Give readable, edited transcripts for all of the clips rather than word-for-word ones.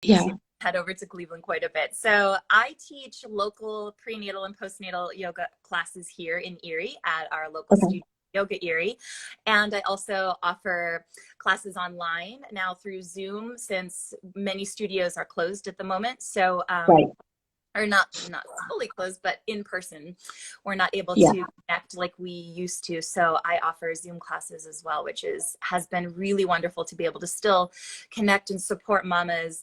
Yeah. to head over to Cleveland quite a bit. So I teach local prenatal and postnatal yoga classes here in Erie at our local Okay. studio, Yoga Erie. And I also offer classes online now through Zoom, since many studios are closed at the moment. So Right. or not fully closed, but in person we're not able Yeah. to connect like we used to. So I offer Zoom classes as well, which has been really wonderful to be able to still connect and support mamas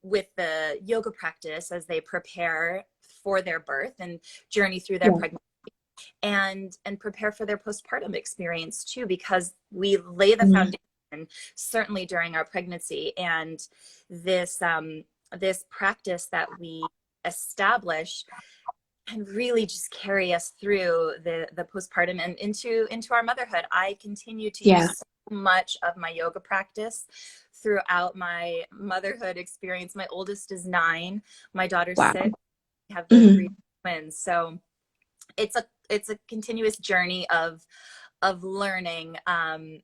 with the yoga practice as they prepare for their birth and journey through their Yeah. pregnancy, and prepare for their postpartum experience too, because we lay the Mhm. foundation certainly during our pregnancy. And this practice that we establish can really just carry us through the postpartum and into our motherhood. I continue to Yeah. use so much of my yoga practice throughout my motherhood experience. My oldest is 9, my daughter's Wow. 6. I have the 3 Hmm. twins. So it's a continuous journey of learning. I'm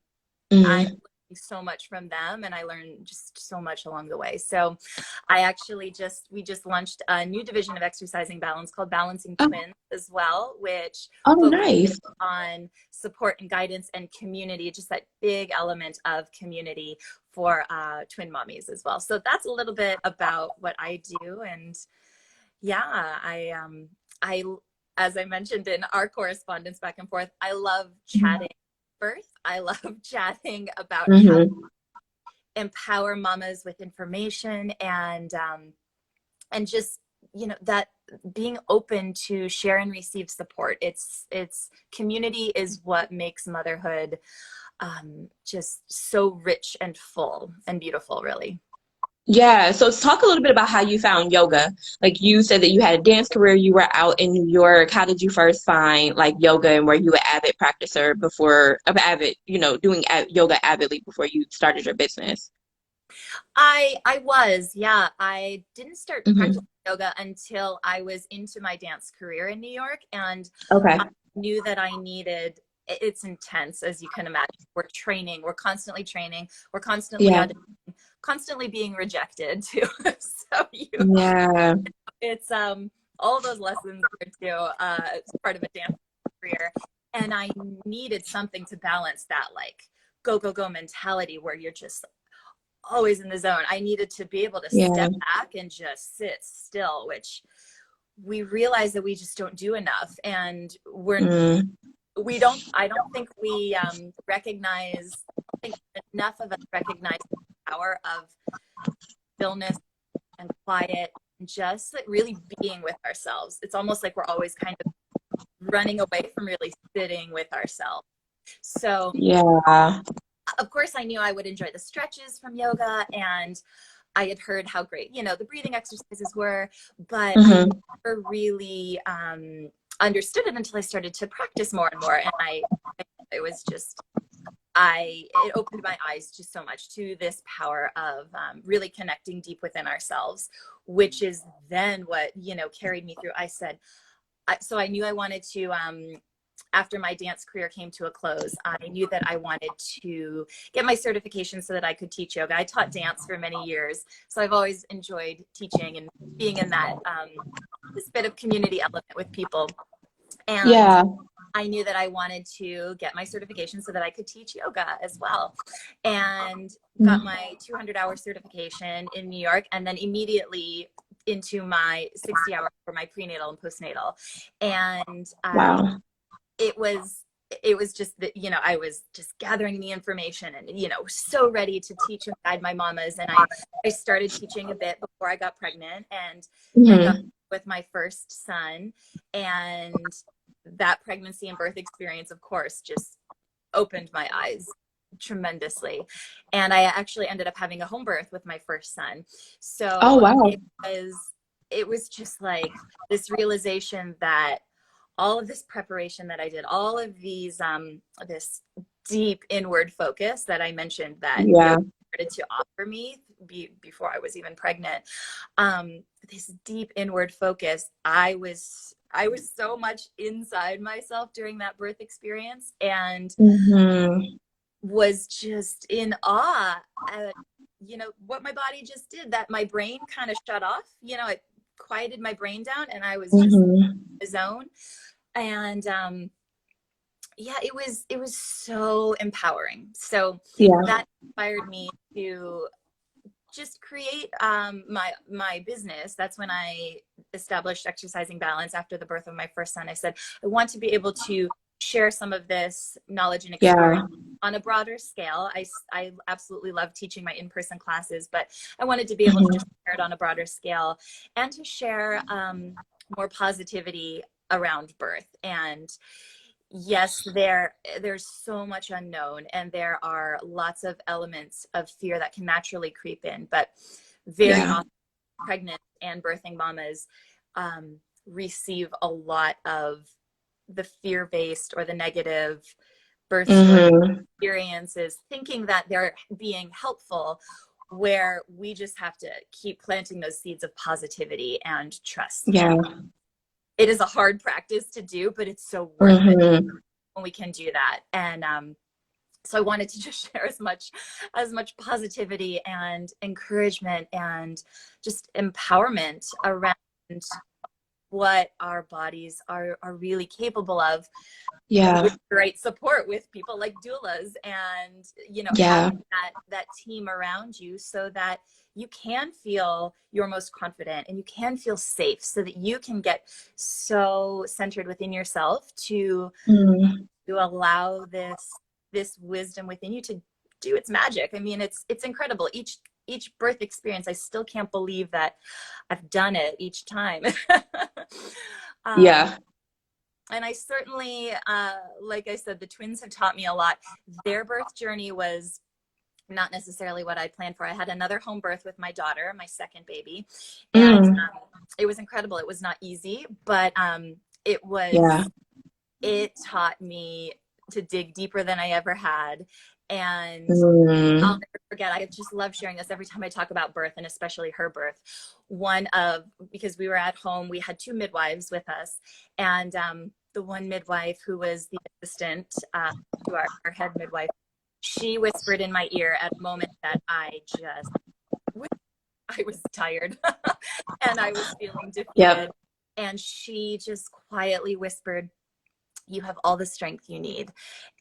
Hmm. learning so much from them, and I learn just so much along the way. So I actually we just launched a new division of exercising balance called Balancing Oh, Twins as well, which oh, focuses nice. on support and guidance and community, just that big element of community for twin mommies as well. So that's a little bit about what I do. And yeah, I, as I mentioned in our correspondence back and forth, I love Mhm. chatting birth. I love chatting about how to Hmm. empower mamas with information, and just, that being open to share and receive support. It's community is what makes motherhood just so rich and full and beautiful, really. Yeah. So talk a little bit about how you found yoga. Like you said that you had a dance career, you were out in New York. How did you first find like yoga, and were you an avid practicer before, of avid, doing yoga avidly before you started your business? I was, yeah. I didn't start Hmm. practicing yoga until I was into my dance career in New York, and Okay. I knew that I needed. It's intense, as you can imagine. We're training. We're constantly training. We're constantly Yeah. auditioning, constantly being rejected too. So Yeah. it's all those lessons are too. It's part of a dance career, and I needed something to balance that, like go go go mentality, where you're just always in the zone. I needed to be able to Yeah. step back and just sit still, which we realize that we just don't do enough. And Mm. we don't, I don't think we recognize, I think enough of us recognize the power of stillness and quiet, and just like really being with ourselves. It's almost like we're always kind of running away from really sitting with ourselves. So Yeah. of course I knew I would enjoy the stretches from yoga, and I had heard how great, the breathing exercises were, but I Hmm. never really understood it until I started to practice more and more. And it was just, it opened my eyes just so much to this power of really connecting deep within ourselves, which is then what, carried me through. So I knew I wanted to, after my dance career came to a close, I knew that I wanted to get my certification so that I could teach yoga. I taught dance for many years, so I've always enjoyed teaching and being in that this bit of community element with people. And Yeah. I knew that I wanted to get my certification so that I could teach yoga as well. And got Mm. my 200-hour certification in New York, and then immediately into my 60 hour for my prenatal and postnatal. And Wow. it was it was just that, I was just gathering the information and, so ready to teach and guide my mamas. And I started teaching a bit before I got pregnant, and got Hmm. with my first son. And that pregnancy and birth experience, of course, just opened my eyes tremendously. And I actually ended up having a home birth with my first son. Oh, So wow. it was just like this realization that all of this preparation that I did, all of these this deep inward focus that I mentioned that Yeah. yoga started to offer me before I was even pregnant, this deep inward focus, I was so much inside myself during that birth experience, and Hmm. was just in awe what my body just did, that my brain kind of shut off, it quieted my brain down and I was just Mm-hmm. in the zone. And yeah, it was so empowering. So Yeah. that inspired me to just create my business. That's when I established Exercising Balance after the birth of my first son. I said, I want to be able to share some of this knowledge and Yeah. experience on a broader scale. I absolutely love teaching my in-person classes, but I wanted to be able to Mm-hmm. just share it on a broader scale and to share more positivity around birth. And yes, there's so much unknown, and there are lots of elements of fear that can naturally creep in, but very Yeah. often pregnant and birthing mamas receive a lot of the fear-based or the negative birth story Mm-hmm. experiences, thinking that they're being helpful, where we just have to keep planting those seeds of positivity and trust. And Yeah. it is a hard practice to do, but it's so worth it Mm-hmm. when we can do that. And so I wanted to just share as much positivity and encouragement and just empowerment around what our bodies are really capable of, Yeah. with great support with people like doulas, and Yeah. having that team around you, so that you can feel your most confident and you can feel safe, so that you can get so centered within yourself Mm. to allow this wisdom within you to do its magic. I mean, it's incredible. Each birth experience, I still can't believe that I've done it each time. um, Yeah. and I certainly, like I said, the twins have taught me a lot. Their birth journey was not necessarily what I planned for. I had another home birth with my daughter, my second baby, and Mm. it was incredible. It was not easy, but it Yeah. was it taught me to dig deeper than I ever had. And I'll Mm. never forget, I just love sharing this every time I talk about birth, and especially her birth. Because we were at home, we had two midwives with us. And the one midwife, who was the assistant to our head midwife, she whispered in my ear at a moment that I was tired and I was feeling Yep. defeated. And she just quietly whispered, you have all the strength you need.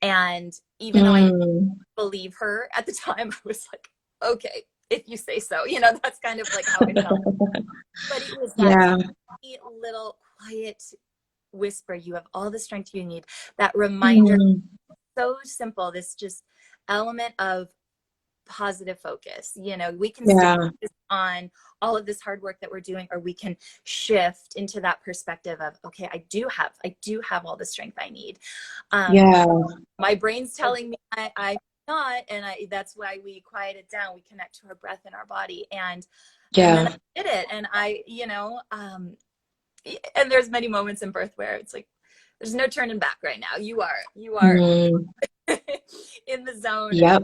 And even though I didn't Mm. believe her at the time, I was like, okay, if you say so. That's kind of like how I felt. But it was that Yeah. little quiet whisper, you have all the strength you need. That reminder, Mm. so simple, this just element of positive focus. We can stay Yeah. focused on all of this hard work that we're doing, or we can shift into that perspective of, okay, I do have all the strength I need. Yeah. My brain's telling me I'm not, and that's why we quiet it down. We connect to our breath in our body, and then I Yeah. did it. And and there's many moments in birth where it's like, there's no turning back right now. You are Mm. in the zone, and Yep.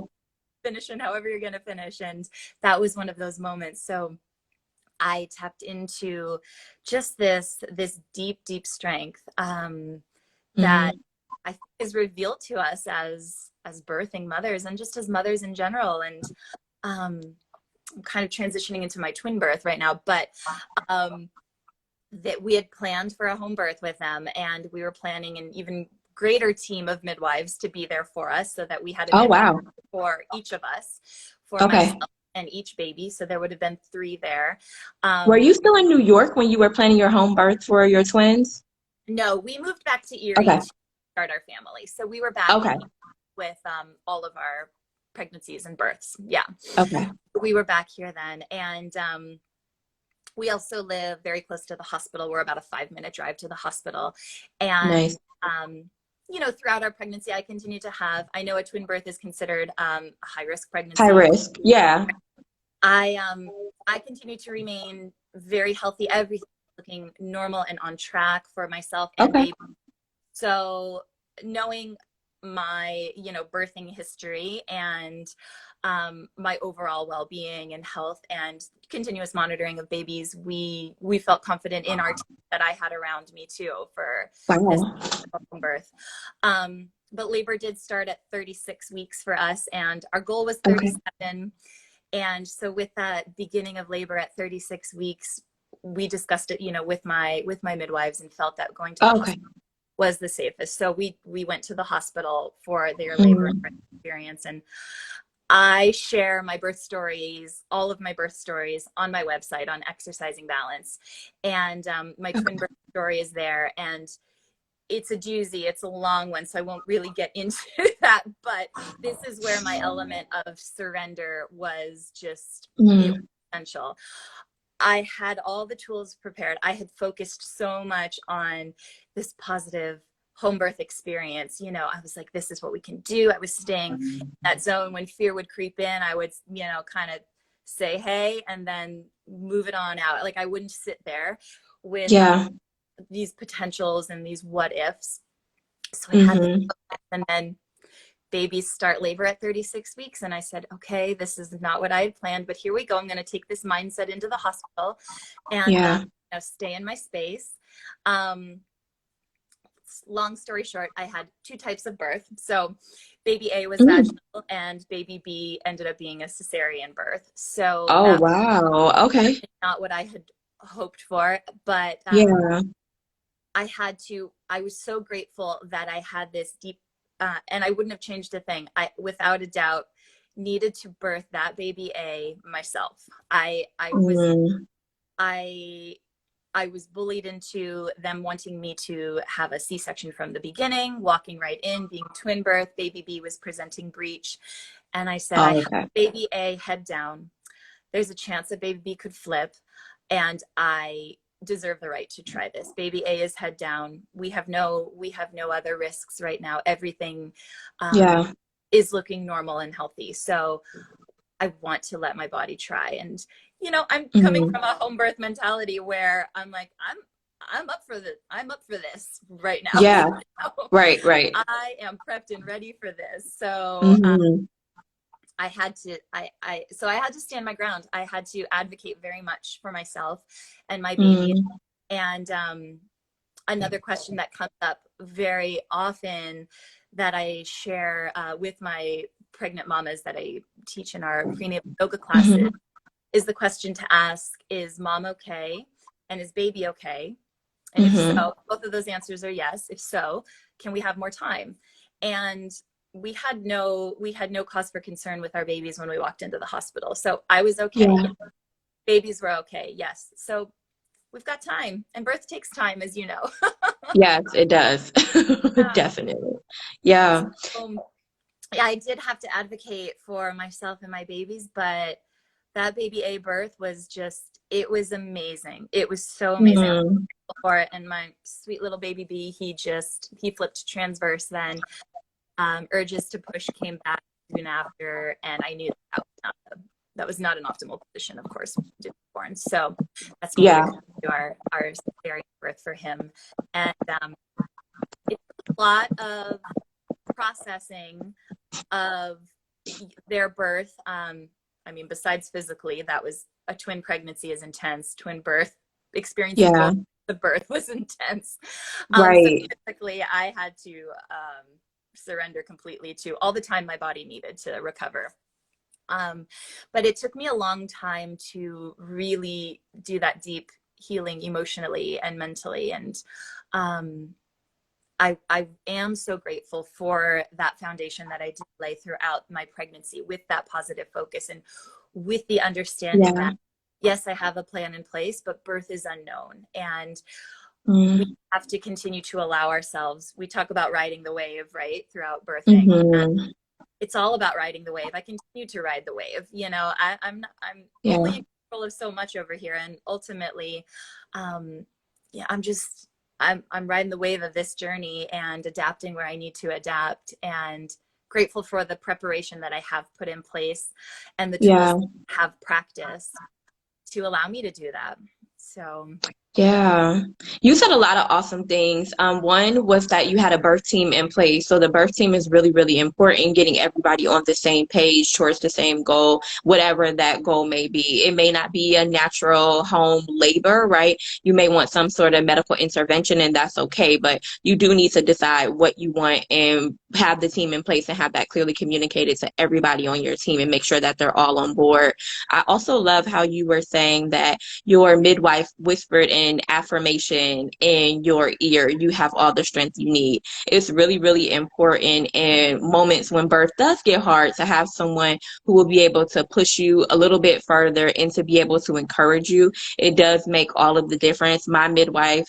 finishing however you're going to finish. And that was one of those moments. So I tapped into just this deep strength that Mm. I think is revealed to us as birthing mothers, and just as mothers in general. And I'm kind of transitioning into my twin birth right now, but um, that we had planned for a home birth with them, and we were planning an even greater team of midwives to be there for us, so that we had a Oh, midwife wow. for each of us, for myself Okay. and each baby. So there would have been three there. Were Um, you still in New York when you were planning your home birth for your twins? no, we moved back to Erie Okay. to start our family. So we were back in Okay. with all of our pregnancies and births. Yeah, Okay. we were back here then. And we also live very close to the hospital. We're about a 5-minute drive to the hospital. And Nice. throughout our pregnancy, I know a twin birth is considered a high risk High pregnancy. risk. Yeah. I continue to remain very healthy, everything looking normal and on track for myself and Okay. baby. So knowing my, birthing history, and my overall well-being and health, and continuous monitoring of babies, we felt confident in our team that I had around me too for this Wow. birth. But labor did start at 36 weeks for us, and our goal was Okay. 37. And so with that beginning of labor at 36 weeks, we discussed it, with my midwives, and felt that going to the Okay. hospital was the safest. So we went to the hospital for their labor Mm. experience. And I share my birth stories, all of my birth stories, on my website on Exercising Balance. And my twin Okay. birth story is there. And it's a doozy. It's a long one, so I won't really get into that. But this is where my element of surrender was just, it was Mm. essential. I had all the tools prepared. I had focused so much on this positive home birth experience. I was like, this is what we can do. I was staying in that zone. When fear would creep in, I would, kind of say, hey, and then move it on out. Like, I wouldn't sit there with Yeah. these potentials and these what ifs. So I had this, Mm-hmm. and then babies start labor at 36 weeks. And I said, okay, this is not what I had planned, but here we go. I'm going to take this mindset into the hospital and Yeah. stay in my space. Um, Long story short, I had two types of birth. So baby A was Mm. vaginal and baby B ended up being a cesarean birth. So Oh, that wow. was Okay. not what I had hoped for, but Yeah. I was so grateful that I had this deep, and I wouldn't have changed a thing. I, without a doubt, needed to birth that baby A myself. Mm. I, I was bullied into them wanting me to have a C-section from the beginning, walking right in, being twin birth. Baby B was presenting breech. And I said, I Oh, have okay. baby A head down. There's a chance that baby B could flip. And I deserve the right to try this. Baby A is head down. We have no other risks right now. Everything Yeah. is looking normal and healthy. So I want to let my body try. And I'm coming Mm. from a home birth mentality where I'm like, I'm up for this right now. Yeah. Right, right. I am prepped and ready for this. So Mm-hmm. I had to so I had to stand my ground. I had to advocate very much for myself and my baby. Mm. And another question that comes up very often that I share with my pregnant mamas that I teach in our prenatal yoga classes Mm-hmm. is the question to ask, is mom okay? And is baby okay? And if Mm-hmm. so, both of those answers are yes. If so, can we have more time? And we had no cause for concern with our babies when we walked into the hospital. So I was okay. Yeah. Babies were okay. Yes. So we've got time, and birth takes time, as you know. Yes, it does. Yeah. Definitely. Yeah. So, yeah, I did have to advocate for myself and my babies, but that baby A birth was it was amazing. It was so amazing. I'm Mm. grateful for it. And my sweet little baby B, he flipped transverse then. Urges to push came back soon after, and I knew that was not an optimal position, of course, when he was born. So that's when we Yeah. agreed to our cesarean birth for him. And it took a lot of processing of their birth. I mean, besides physically, that was a twin pregnancy is intense. Twin birth, experiencing Yeah. both the birth was intense. So Right. physically, I had to surrender completely to all the time my body needed to recover. But it took me a long time to really do that deep healing emotionally and mentally. And I am so grateful for that foundation that I did lay throughout my pregnancy with that positive focus and with the understanding Yeah. that, yes, I have a plan in place, but birth is unknown. And we Mm. have to continue to allow ourselves. We talk about riding the wave, right, throughout birthing. Mm-hmm. It's all about riding the wave. I continue to ride the wave. I'm only Yeah. in control of so much over here, and ultimately, yeah, I'm riding the wave of this journey and adapting where I need to adapt, and grateful for the preparation that I have put in place and the tools Yeah. that I have practiced to allow me to do that. So Yeah. You said a lot of awesome things. One was that you had a birth team in place. So the birth team is really, really important, getting everybody on the same page towards the same goal, whatever that goal may be. It may not be a natural home labor, right? You may want some sort of medical intervention, and that's okay, but you do need to decide what you want and have the team in place and have that clearly communicated to everybody on your team and make sure that they're all on board. I also love how you were saying that your midwife whispered an affirmation in your ear. You have all the strength you need. It's really, really important in moments when birth does get hard to have someone who will be able to push you a little bit further and to be able to encourage you. It does make all of the difference. My midwife,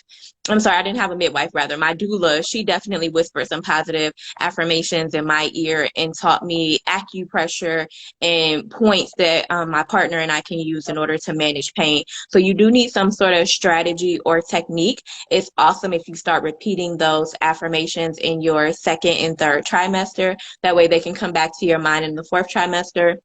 I'm sorry, I didn't have a midwife, rather. My doula, she definitely whispered some positive affirmations in my ear and taught me acupressure and points that my partner and I can use in order to manage pain. So you do need some sort of strategy or technique. It's awesome if you start repeating those affirmations in your second and third trimester. That way they can come back to your mind in the fourth trimester,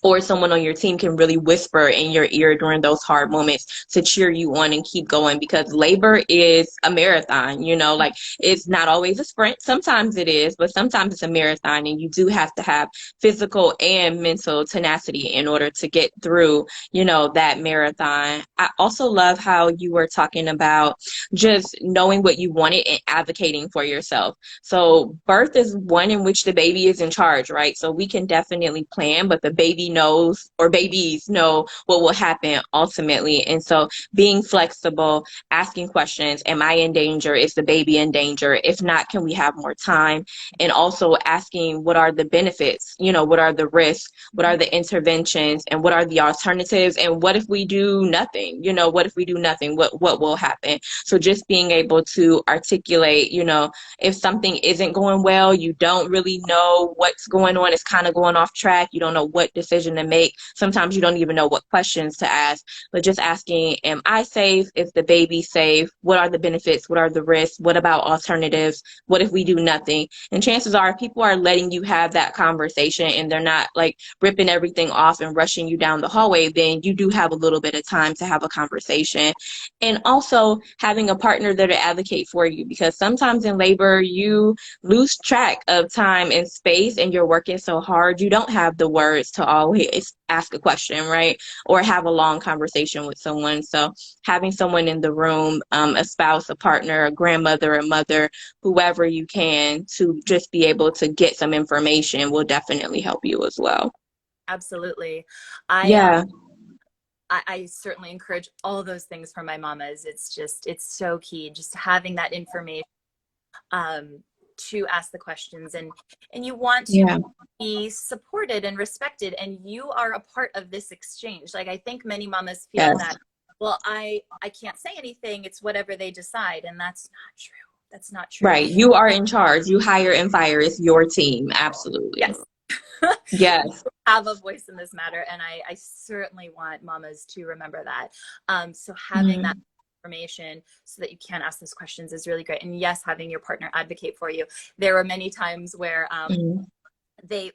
or someone on your team can really whisper in your ear during those hard moments to cheer you on and keep going, because labor is a marathon, like it's not always a sprint. Sometimes it is, but sometimes it's a marathon, and you do have to have physical and mental tenacity in order to get through, that marathon. I also love how you were talking about just knowing what you wanted and advocating for yourself. So birth is one in which the baby is in charge, right? So we can definitely plan, but the baby knows, or babies know, what will happen ultimately. And so being flexible, asking questions, am I in danger? Is the baby in danger? If not, can we have more time? And also asking, what are the benefits? What are the risks? What are the interventions? And what are the alternatives? And what if we do nothing? What if we do nothing? What will happen? So just being able to articulate, if something isn't going well, you don't really know what's going on, it's kind of going off track, you don't know what decision to make. Sometimes you don't even know what questions to ask, but just asking, am I safe? Is the baby safe? What are the benefits? What are the risks? What about alternatives? What if we do nothing? And chances are people are letting you have that conversation and they're not like ripping everything off and rushing you down the hallway. Then you do have a little bit of time to have a conversation. And also having a partner there to advocate for you, because sometimes in labor you lose track of time and space and you're working so hard you don't have the words to always ask a question, right? Or have a long conversation with someone. So having someone in the room, a spouse, a partner, a grandmother, a mother, whoever you can, to just be able to get some information will definitely help you as well. Absolutely. I Yeah. I certainly encourage all of those things from my mamas. It's so key, just having that information, to ask the questions, and you want to Yeah. be supported and respected, and you are a part of this exchange. Like, I think many mamas feel Yes. that, well, I can't say anything, it's whatever they decide, and that's not true. That's not true. Right. You are in charge. You hire and fire. It's your team. Absolutely. Yes. Yes. Have a voice in this matter, and I certainly want mamas to remember that. So having that Mhm. information so that you can ask those questions is really great. And yes, having your partner advocate for you. There were many times where Mhm. they,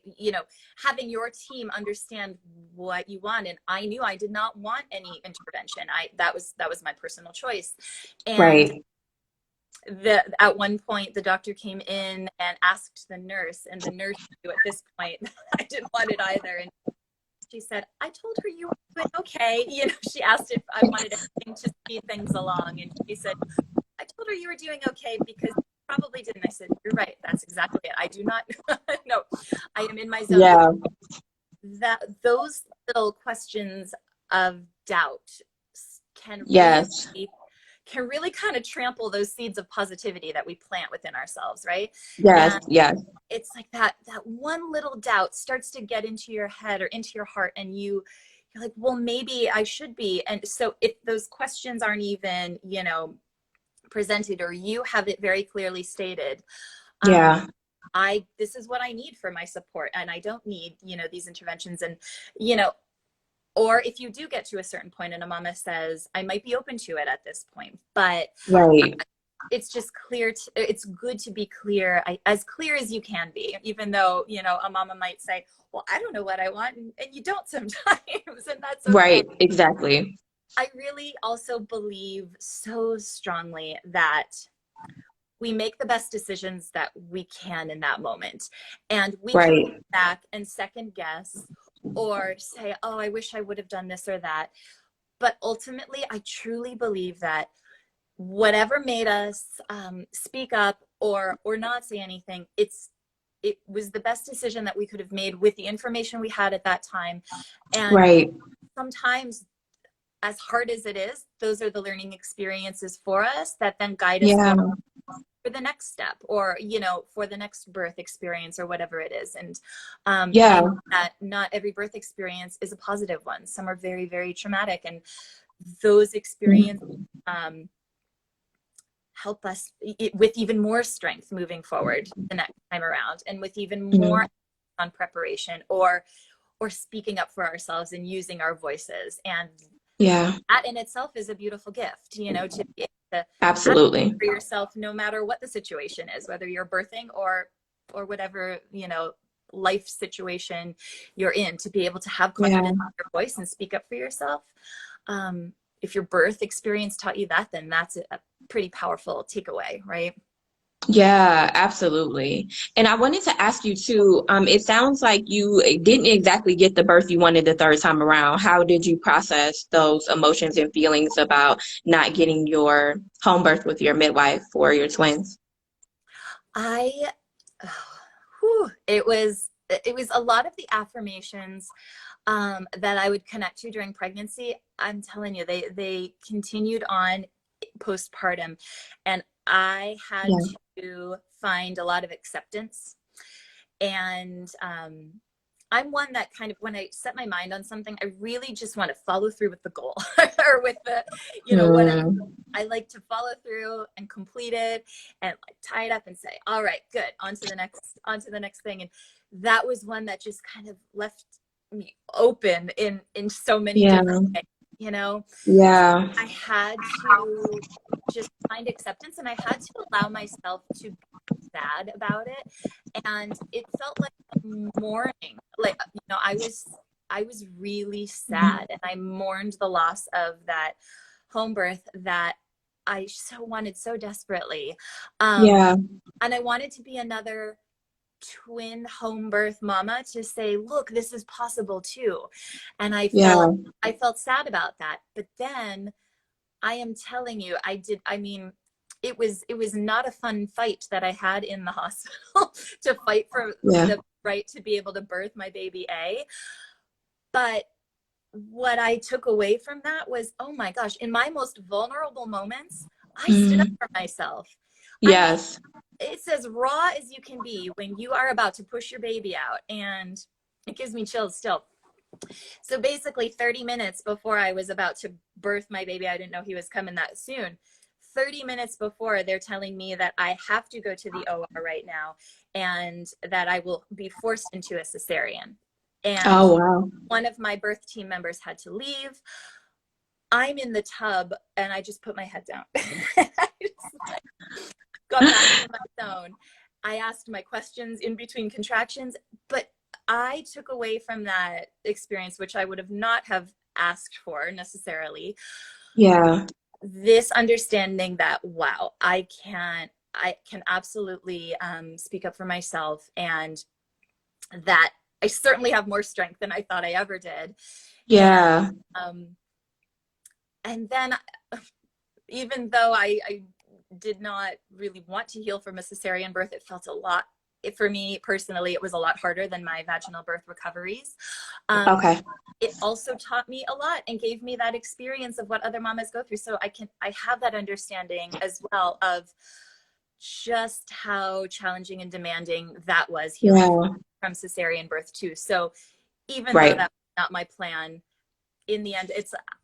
having your team understand what you want, and I knew I did not want any intervention. That was my personal choice. And Right. at one point the doctor came in and asked the nurse, and the nurse knew at this point I didn't want it either, and she said, I told her you were doing okay. She asked if I wanted anything to speed things along, and she said, I told her you were doing okay because you probably didn't. I said, you're right, that's exactly it. I do not no, I am in my zone, because Yeah. that those little questions of doubt can really Yes. kind of trample those seeds of positivity that we plant within ourselves, right? Yes. And Yes. it's like that one little doubt starts to get into your head or into your heart, and you're like, well, maybe I should be. And so if those questions aren't even, presented, or you have it very clearly stated, um, Yeah. this is what I need for my support, and I don't need, these interventions. And, you know, or if you do get to a certain point and a mama says, I might be open to it at this point, but Right. it's just it's good to be clear, as clear as you can be, even though, a mama might say, well, I don't know what I want. And you don't sometimes, and that's okay. Right. Exactly. I really also believe so strongly that we make the best decisions that we can in that moment. And we can look Right. back and second guess or say, oh, I wish I would have done this or that. But ultimately, I truly believe that whatever made us speak up or not say anything, it was the best decision that we could have made with the information we had at that time. And Right. sometimes, as hard as it is, those are the learning experiences for us that then guide us Yeah. for the next step, or for the next birth experience or whatever it is. And I Yeah. know that not every birth experience is a positive one. Some are very, very traumatic, and those experiences um, help us with even more strength moving forward the next time around, and with even more Mhm. on preparation or speaking up for ourselves and using our voices. And Yeah. that in itself is a beautiful gift, to be able to advocate Absolutely. for yourself no matter what the situation is, whether you're birthing or whatever, life situation you're in, to be able to have Yeah. confidence in your voice and speak up for yourself. If your birth experience taught you that, then that's a pretty powerful takeaway, right? Yeah, absolutely. And I wanted to ask you too, it sounds like you didn't exactly get the birth you wanted the third time around. How did you process those emotions and feelings about not getting your home birth with your midwife for your twins? I it was a lot of the affirmations that I would connect to during pregnancy. I'm telling you, they continued on postpartum, and I had Yeah. to find a lot of acceptance. And I'm one that kind of, when I set my mind on something, I really just want to follow through with the goal or with the, whatever. Mm, I like to follow through and complete it and like tie it up and say, all right, good, on to the next thing. And that was one that just kind of left me open in so many yeah. different ways, you know. Yeah. I had to just find acceptance, and I had to allow myself to be sad about it. And it felt like a mourning. Like, I was really sad, and I mourned the loss of that home birth that I so wanted so desperately. Um, Yeah. and I wanted to be another twin home birth mama to say, look, this is possible too. And I felt Yeah. I felt sad about that. But then I am telling you, I mean, it was not a fun fight that I had in the hospital to fight for Yeah. the right to be able to birth my baby A. But what I took away from that was, oh my gosh, in my most vulnerable moments, I stood up Mm, for myself. I mean, yes. it's as raw as you can be when you are about to push your baby out. And it gives me chills still. So basically, 30 minutes before I was about to birth my baby, I didn't know he was coming that soon. 30 minutes before, they're telling me that I have to go to the OR right now and that I will be forced into a cesarean. And Oh, wow. one of my birth team members had to leave. I'm in the tub and I just put my head down. I just like got back into my zone. I asked my questions in between contractions, but I took away from that experience, which I would have not have asked for necessarily, Yeah. this understanding that, wow, I can absolutely speak up for myself, and that I certainly have more strength than I thought I ever did. And Yeah. um, and then, even though I did not really want to heal from a cesarean birth, it felt a lot. For me personally, it was a lot harder than my vaginal birth recoveries. Um, Okay. it also taught me a lot and gave me that experience of what other mamas go through. So I have that understanding as well of just how challenging and demanding that was, healing Yeah. from cesarean birth too. So even though Right. that was not my plan, in the end,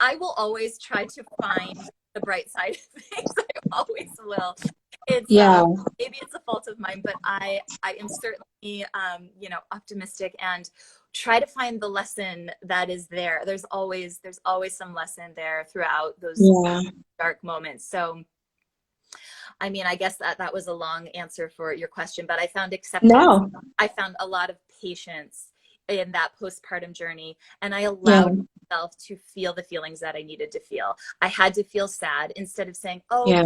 I will always try to find the bright side of things. I always will. It's Yeah. maybe it's a fault of mine, but I am certainly optimistic and try to find the lesson that is there. There's always some lesson there throughout those Yeah. dark moments. So I mean, I guess that was a long answer for your question, but I found acceptance. No. I found a lot of patience in that postpartum journey, and I Yeah. allowed myself to feel the feelings that I needed to feel. I had to feel sad instead of saying, oh, Yeah.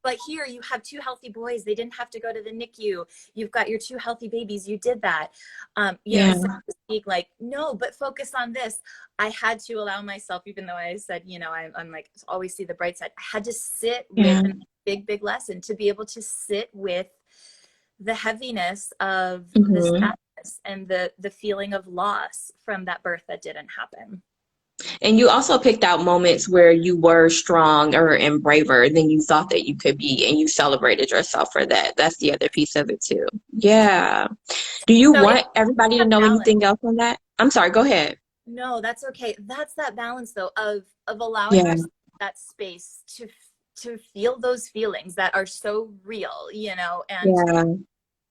but here you have two healthy boys. They didn't have to go to the NICU. You've got your two healthy babies. You did that. You know, Yeah. so to speak, like, no, but focus on this. I had to allow myself, even though I said, you know, I'm like, always see the bright side. I had to sit with Yeah. a big lesson to be able to sit with the heaviness of the Hmm. sadness and the feeling of loss from that birth that didn't happen. And you also picked out moments where you were stronger and braver than you thought that you could be, and you celebrated yourself for that. That's the other piece of it too. Yeah. Do you So it's want everybody to that know balance. anything else on that? I'm sorry, go ahead. No, that's okay. That's that balance though of allowing Yeah. ourselves that space to feel those feelings that are so real, you know, and Yeah.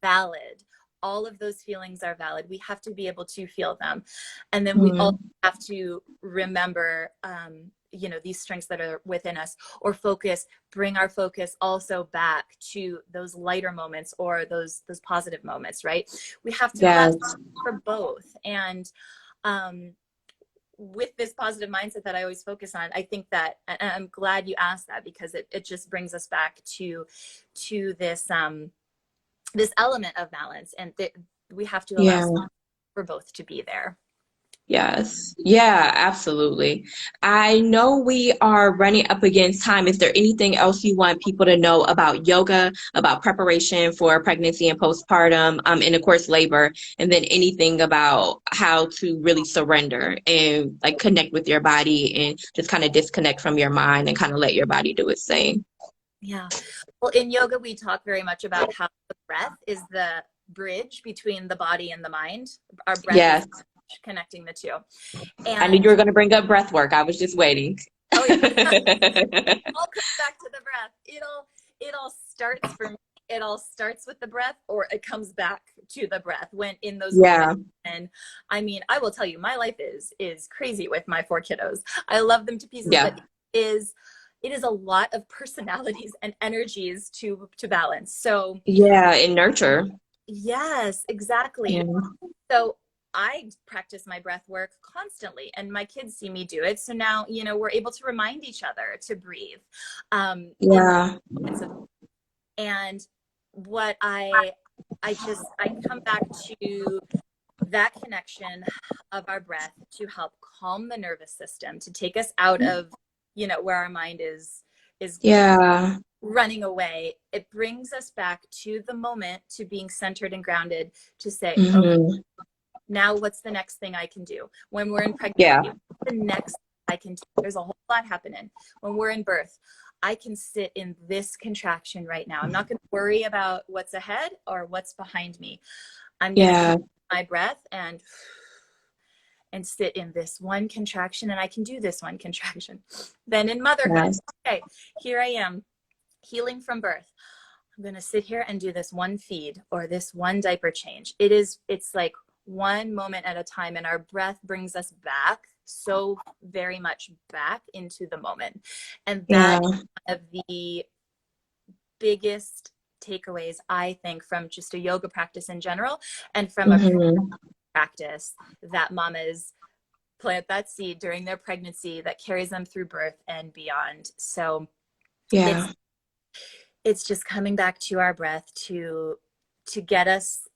valid. All of those feelings are valid. We have to be able to feel them. And then we also Mm. have to remember, you know, these strengths that are within us, or bring our focus also back to those lighter moments or those positive moments, right? We have to allow Yes. for both. And um, with this positive mindset that I always focus on, I think that, and I'm glad you asked that, because it just brings us back to this this element of balance, and we have to allow Yeah. space for both to be there. Yes. Yeah, absolutely. I know we are running up against time. Is there anything else you want people to know about yoga, about preparation for pregnancy and postpartum, and of course labor, and then anything about how to really surrender and like connect with your body and just kind of disconnect from your mind and kind of let your body do its thing? Yeah. Well, in yoga, we talk very much about how the breath is the bridge between the body and the mind. Our breath is Yes. connecting the two. I knew you And were going to bring up breath work. I was just waiting. oh yeah, all comes back to the breath. It all starts for me. It all starts with the breath, or it comes back to the breath when in those Yeah. moments. And I mean, I will tell you, my life is crazy with my four kiddos. I love them to pieces, Yeah. but it is a lot of personalities and energies to balance. So Yeah. And nurture. yes, exactly. Yeah. So I practice my breath work constantly, and my kids see me do it. So now, you know, we're able to remind each other to breathe in those Yeah. moments of, and what I come back to that connection of our breath to help calm the nervous system, to take us out of, you know, where our mind is Yeah. running away. It brings us back to the moment, to being centered and grounded, to say, okay, Hmm. now what's the next thing I can do? When we're in Yeah. pregnancy, the next I can do? There's a whole lot happening. When we're in birth, I can sit in this contraction right now. I'm not going to worry about what's ahead or what's behind me. I'm going to Yeah. connect my breath and sit in this one contraction, and I can do this one contraction. Then in motherhood, Yes. okay, here I am, healing from birth. I'm going to sit here and do this one feed or this one diaper change. It's like one moment at a time, and our breath brings us back so very much back into the moment. And Yeah. that is one of the biggest takeaways, I think, from just a yoga practice in general, and from a Hmm. practice that mamas plant that seed during their pregnancy that carries them through birth and beyond. So Yeah. it's it's just coming back to our breath to get us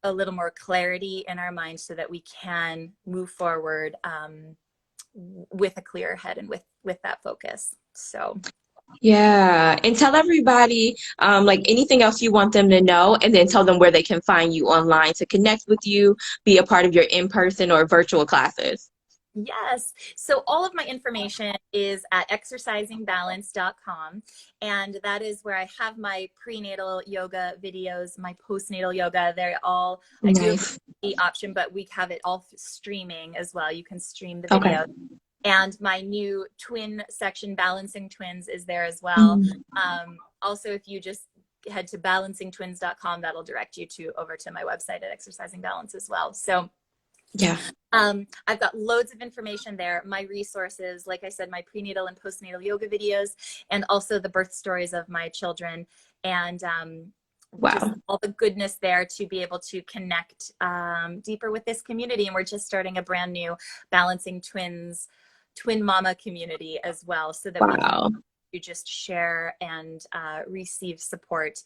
a little more clarity in our mind so that we can move forward with a clearer head and with that focus. So Yeah. And tell everybody like anything else you want them to know, and then tell them where they can find you online to connect with you, be a part of your in-person or virtual classes. yes. So all of my information is at exercisingbalance.com. And that is where I have my prenatal yoga videos, my postnatal yoga. They're all, I do have Nice. the option, but we have it all streaming as well. You can stream the Okay. video. And my new twin section, Balancing Twins, is there as well. Mhm. Also, if you just head to balancingtwins.com, that'll direct you to over to my website at Exercising Balance as well. So Yeah. I've got loads of information there. My resources, like I said, my prenatal and postnatal yoga videos, and also the birth stories of my children. And just Wow. all the goodness there to be able to connect deeper with this community. And we're just starting a brand new Balancing Twins twin mama community as well, so that we can Wow. just share and receive support.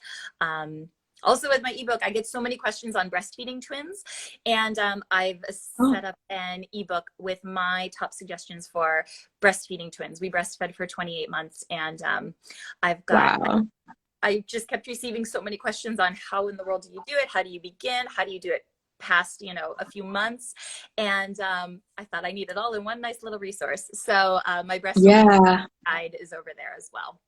Also, with my ebook, I get so many questions on breastfeeding twins, and I've Oh, set up an ebook with my top suggestions for breastfeeding twins. We breastfed for 28 months, and I've got wow. I just kept receiving so many questions on how in the world do you do it? How do you begin? How do you do it past, a few months? And I thought I needed all in one nice little resource. So my breastfeeding Yeah. guide is over there as well.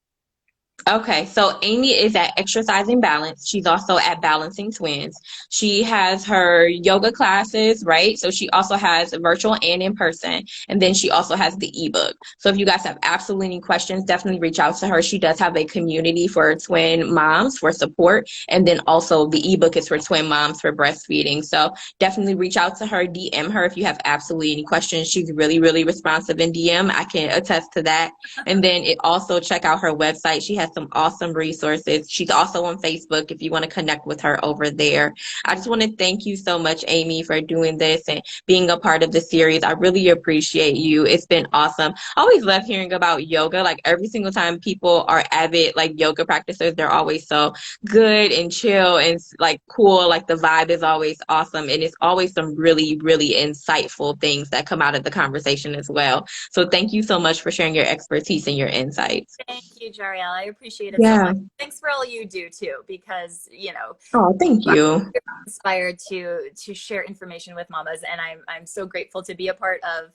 Okay, so Amy is at Exercising Balance. She's also at Balancing Twins. She has her yoga classes, right? So she also has virtual and in person. And then she also has the ebook. So if you guys have absolutely any questions, definitely reach out to her. She does have a community for twin moms for support. And then also the ebook is for twin moms for breastfeeding. So definitely reach out to her, DM her if you have absolutely any questions. She's really, really responsive in DM. I can attest to that. And then it also check out her website. She has some awesome resources. She's also on Facebook if you want to connect with her over there. I just want to thank you so much, Amy, for doing this and being a part of the series. I really appreciate you. It's been awesome. I always love hearing about yoga. Like every single time people are avid like yoga practitioners, they're always so good and chill and like cool. Like the vibe is always awesome. And it's always some really, really insightful things that come out of the conversation as well. So thank you so much for sharing your expertise and your insights. Thank you, Jariel. I appreciate it so Yeah. much. Thanks for all you do too, because Oh, thank I'm you. inspired to share information with mamas, and I'm so grateful to be a part of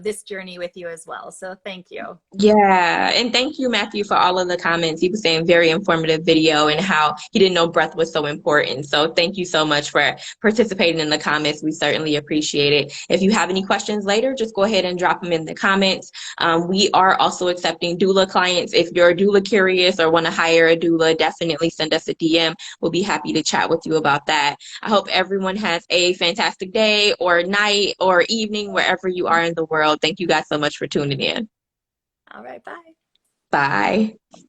this journey with you as well. So thank you. Yeah, and thank you, Matthew, for all of the comments. He was saying very informative video and how he didn't know breath was so important. So thank you so much for participating in the comments. We certainly appreciate it. If you have any questions later, just go ahead and drop them in the comments. We are also accepting doula clients. If you're doula curious or want to hire a doula, definitely send us a DM. We'll be happy to chat with you about that. I hope everyone has a fantastic day or night or evening, wherever you are in the world. Thank you guys so much for tuning in. All right, bye. Bye.